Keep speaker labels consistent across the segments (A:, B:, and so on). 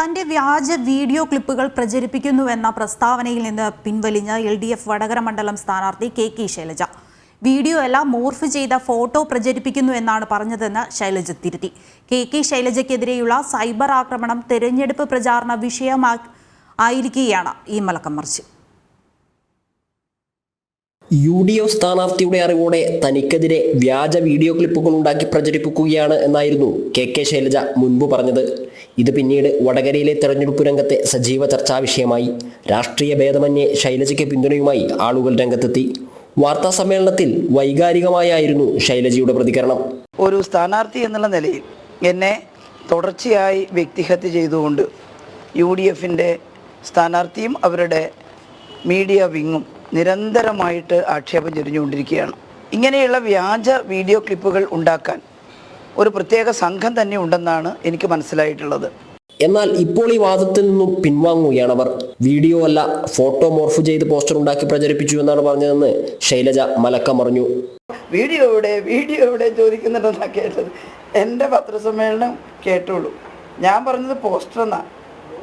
A: തന്റെ വ്യാജ വീഡിയോ ക്ലിപ്പുകൾ പ്രചരിപ്പിക്കുന്നുവെന്ന പ്രസ്താവനയിൽ നിന്ന് പിൻവലിഞ്ഞ LDF വടകര മണ്ഡലം സ്ഥാനാർത്ഥി KK ശൈലജ. വീഡിയോ എല്ലാം മോർഫ് ചെയ്ത ഫോട്ടോ പ്രചരിപ്പിക്കുന്നു എന്നാണ് പറഞ്ഞതെന്ന് ശൈലജ തിരുത്തി. KK ശൈലജയ്ക്കെതിരെയുള്ള സൈബർ ആക്രമണം തെരഞ്ഞെടുപ്പ് പ്രചാരണ വിഷയമായിരിക്കുകയാണ് ഈ മലക്കം മറിച്ച്.
B: UDF സ്ഥാനാർത്ഥിയുടെ അറിവോടെ തനിക്കെതിരെ വ്യാജ വീഡിയോ ക്ലിപ്പുകൾ ഉണ്ടാക്കി പ്രചരിപ്പിക്കുകയാണ് എന്നായിരുന്നു KK ശൈലജ മുൻപ് പറഞ്ഞത്. ഇത് പിന്നീട് വടകരയിലെ തെരഞ്ഞെടുപ്പ് രംഗത്തെ സജീവ ചർച്ചാ വിഷയമായി. രാഷ്ട്രീയ ഭേദമന്യേ ശൈലജയ്ക്ക് പിന്തുണയുമായി ആളുകൾ രംഗത്തെത്തി. വാർത്താ സമ്മേളനത്തിൽ വൈകാരികമായായിരുന്നു ശൈലജയുടെ പ്രതികരണം.
C: ഒരു സ്ഥാനാർത്ഥി എന്നുള്ള നിലയിൽ എന്നെ തുടർച്ചയായി വ്യക്തിഹത്യ ചെയ്തുകൊണ്ട് UDFിൻ്റെ സ്ഥാനാർത്ഥിയും അവരുടെ മീഡിയ വിങ്ങും നിരന്തരമായിട്ട് ആക്ഷേപം ചൊരിഞ്ഞുകൊണ്ടിരിക്കുകയാണ്. ഇങ്ങനെയുള്ള വ്യാജ വീഡിയോ ക്ലിപ്പുകൾ ഉണ്ടാക്കാൻ ഒരു പ്രത്യേക സംഘം തന്നെ ഉണ്ടെന്നാണ് എനിക്ക് മനസ്സിലായിട്ടുള്ളത്.
B: എന്നാൽ ഇപ്പോൾ ഈ വാദത്തിൽ നിന്നും പിൻവാങ്ങുകയാണവർ. വീഡിയോ അല്ല, ഫോട്ടോ മോർഫ് ചെയ്ത് പോസ്റ്റർ ഉണ്ടാക്കി പ്രചരിപ്പിച്ചു എന്നാണ് പറഞ്ഞതെന്ന് ശൈലജ മലക്കം പറഞ്ഞു.
C: വീഡിയോ എവിടെ ചോദിക്കുന്നുണ്ടെന്നാണ് കേട്ടത്. എൻ്റെ പത്രസമ്മേളനം കേട്ടോളൂ. ഞാൻ പറഞ്ഞത് പോസ്റ്റർ എന്നാണ്.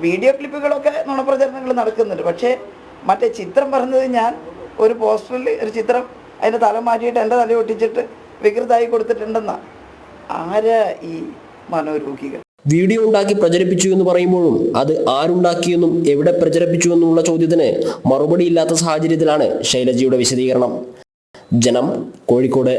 C: വീഡിയോ ക്ലിപ്പുകളൊക്കെ നുണപ്രചരണങ്ങൾ നടക്കുന്നുണ്ട്. പക്ഷേ മറ്റേ ചിത്രം പറഞ്ഞത് ഞാൻ ഒരു പോസ്റ്ററിൽ ഒരു ചിത്രം അതിൻ്റെ തല മാറ്റിയിട്ട് എൻ്റെ തല ഒട്ടിച്ചിട്ട് വികൃതമായി കൊടുത്തിട്ടുണ്ടെന്നാണ്. ആരാ ഈ മനോരോഗികൾ?
B: വീഡിയോ ഉണ്ടാക്കി പ്രചരിപ്പിച്ചു എന്ന് പറയുമ്പോഴും അത് ആരുണ്ടാക്കിയെന്നും എവിടെ പ്രചരിപ്പിച്ചു എന്നുമുള്ള ചോദ്യത്തിന് മറുപടിയില്ലാത്ത സാഹചര്യത്തിലാണ് ശൈലജയുടെ വിശദീകരണം. ജനം, കോഴിക്കോട്.